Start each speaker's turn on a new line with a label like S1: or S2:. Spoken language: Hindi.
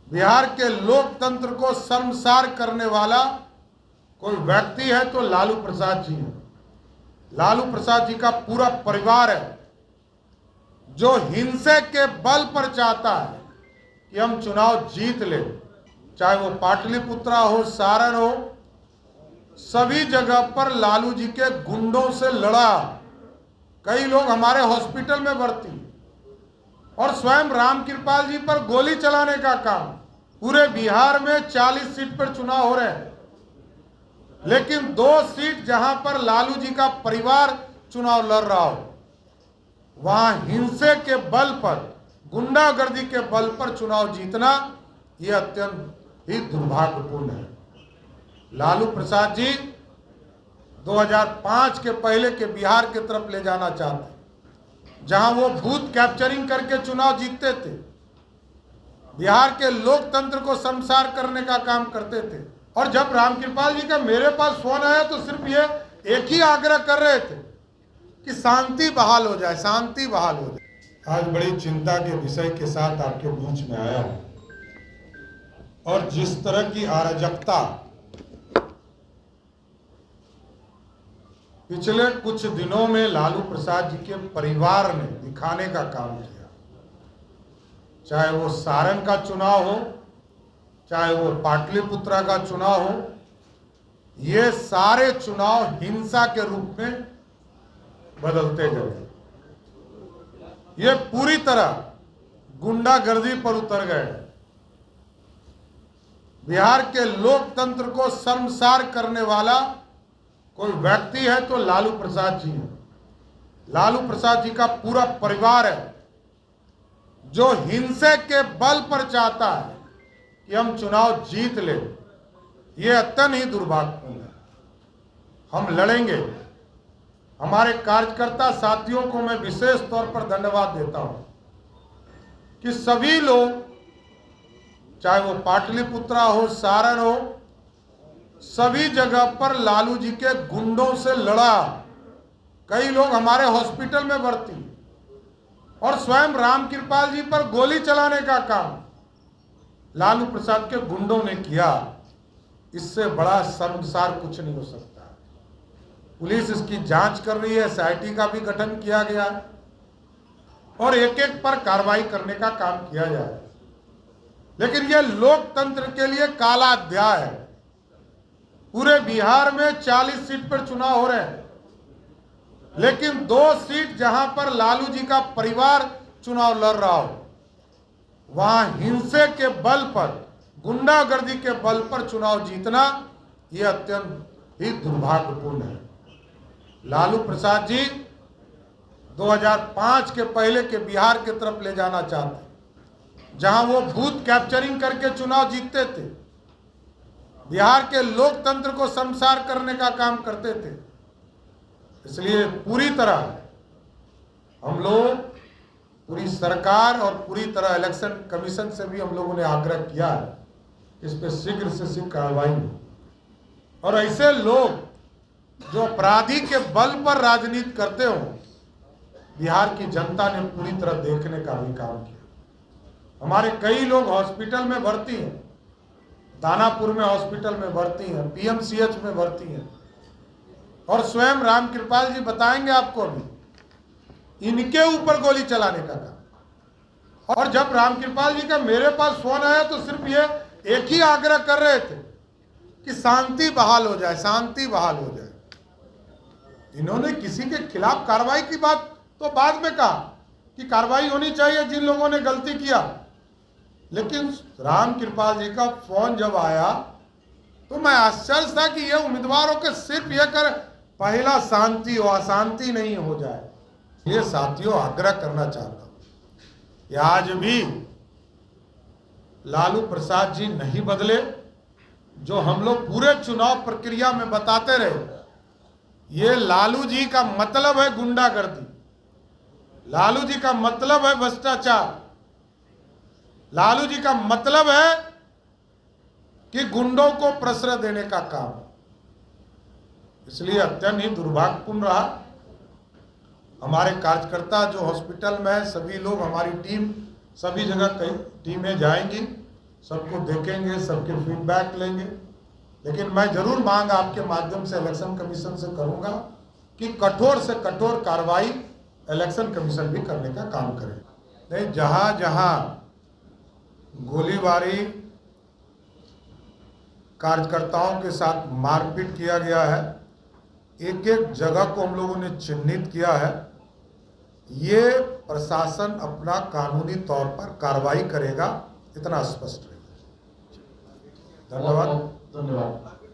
S1: बिहार के लोकतंत्र को शर्मसार करने वाला कोई व्यक्ति है तो लालू प्रसाद जी है। लालू प्रसाद जी का पूरा परिवार है जो हिंसे के बल पर चाहता है कि हम चुनाव जीत ले, चाहे वो पाटलिपुत्रा हो, सारण हो, सभी जगह पर लालू जी के गुंडों से लड़ा। कई लोग हमारे हॉस्पिटल में भर्ती और स्वयं रामकृपाल जी पर गोली चलाने का काम। पूरे बिहार में 40 सीट पर चुनाव हो रहे हैं, लेकिन 2 सीट जहां पर लालू जी का परिवार चुनाव लड़ रहा हो, वहां हिंसे के बल पर, गुंडागर्दी के बल पर चुनाव जीतना यह अत्यंत ही दुर्भाग्यपूर्ण है। लालू प्रसाद जी 2005 के पहले के बिहार की तरफ ले जाना चाहते, जहां वो बूथ कैप्चरिंग करके चुनाव जीतते थे, बिहार के लोकतंत्र को शर्मसार करने का काम करते थे। और जब रामकृपाल जी का मेरे पास फोन आया तो सिर्फ ये एक ही आग्रह कर रहे थे कि शांति बहाल हो जाए, शांति बहाल हो जाए। आज बड़ी चिंता के विषय के साथ आपके बीच में आया हूं और जिस तरह की अराजकता पिछले कुछ दिनों में लालू प्रसाद जी के परिवार ने दिखाने का काम किया, चाहे वो सारण का चुनाव हो, चाहे वो पाटलिपुत्रा का चुनाव हो, ये सारे चुनाव हिंसा के रूप में बदलते गए। ये पूरी तरह गुंडागर्दी पर उतर गए। बिहार के लोकतंत्र को शर्मसार करने वाला कोई व्यक्ति है तो लालू प्रसाद जी है। लालू प्रसाद जी का पूरा परिवार है जो हिंसे के बल पर चाहता है कि हम चुनाव जीत ले। यह अत्यंत ही दुर्भाग्यपूर्ण है। हम लड़ेंगे। हमारे कार्यकर्ता साथियों को मैं विशेष तौर पर धन्यवाद देता हूं कि सभी लोग, चाहे वो पाटलिपुत्रा हो, सारण हो, सभी जगह पर लालू जी के गुंडों से लड़ा। कई लोग हमारे हॉस्पिटल में भर्ती और स्वयं रामकृपाल जी पर गोली चलाने का काम लालू प्रसाद के गुंडों ने किया। इससे बड़ा शर्मसार कुछ नहीं हो सकता। पुलिस इसकी जांच कर रही है, SIT का भी गठन किया गया है और एक एक पर कार्रवाई करने का काम किया जाए। लेकिन यह लोकतंत्र के लिए काला अध्याय है। पूरे बिहार में 40 सीट पर चुनाव हो रहे हैं, लेकिन 2 सीट जहां पर लालू जी का परिवार चुनाव लड़ रहा हो, वहां हिंसे के बल पर, गुंडागर्दी के बल पर चुनाव जीतना यह अत्यंत ही दुर्भाग्यपूर्ण है। लालू प्रसाद जी 2005 के पहले के बिहार की तरफ ले जाना चाहते, जहां वो बूथ कैप्चरिंग करके चुनाव जीतते थे, बिहार के लोकतंत्र को शर्मसार करने का काम करते थे। इसलिए पूरी तरह हम लोग, पूरी सरकार और पूरी तरह इलेक्शन कमीशन से भी हम लोगों ने आग्रह किया है इस पर शीघ्र से शीघ्र कार्रवाई हो और ऐसे लोग जो अपराधी के बल पर राजनीति करते हो, बिहार की जनता ने पूरी तरह देखने का भी काम किया। हमारे कई लोग हॉस्पिटल में भर्ती हैं, दानापुर में हॉस्पिटल में भर्ती हैं, PMCH में भर्ती हैं और स्वयं रामकृपाल जी बताएंगे आपको अभी, इनके ऊपर गोली चलाने का काम। और जब रामकृपाल जी का मेरे पास फोन आया तो सिर्फ ये एक ही आग्रह कर रहे थे कि शांति बहाल हो जाए, शांति बहाल हो जाए। इन्होंने किसी के खिलाफ कार्रवाई की बात तो बाद में कहा कि कार्रवाई होनी चाहिए जिन लोगों ने गलती किया, लेकिन रामकृपाल जी का फोन जब आया तो मैं आश्चर्य था कि ये उम्मीदवारों के सिर्फ ये कर पहला शांति हो, अशांति नहीं हो जाए। ये साथियों आग्रह करना चाहता हूं कि आज भी लालू प्रसाद जी नहीं बदले। जो हम लोग पूरे चुनाव प्रक्रिया में बताते रहे, ये लालू जी का मतलब है गुंडागर्दी, लालू जी का मतलब है भ्रष्टाचार, लालू जी का मतलब है कि गुंडों को प्रश्रय देने का काम। इसलिए अत्यंत ही दुर्भाग्यपूर्ण रहा। हमारे कार्यकर्ता जो हॉस्पिटल में है, सभी लोग, हमारी टीम सभी जगह कई टीमें जाएंगी, सबको देखेंगे, सबके फीडबैक लेंगे, लेकिन मैं जरूर मांग आपके माध्यम से इलेक्शन कमीशन से करूंगा कि कठोर से कठोर कार्रवाई इलेक्शन कमीशन भी करने का काम करे। नहीं, जहां जहां गोलीबारी, कार्यकर्ताओं के साथ मारपीट किया गया है, एक एक जगह को हम लोगों ने चिन्हित किया है। ये प्रशासन अपना कानूनी तौर पर कार्रवाई करेगा, इतना स्पष्ट है। धन्यवाद।
S2: धन्यवाद।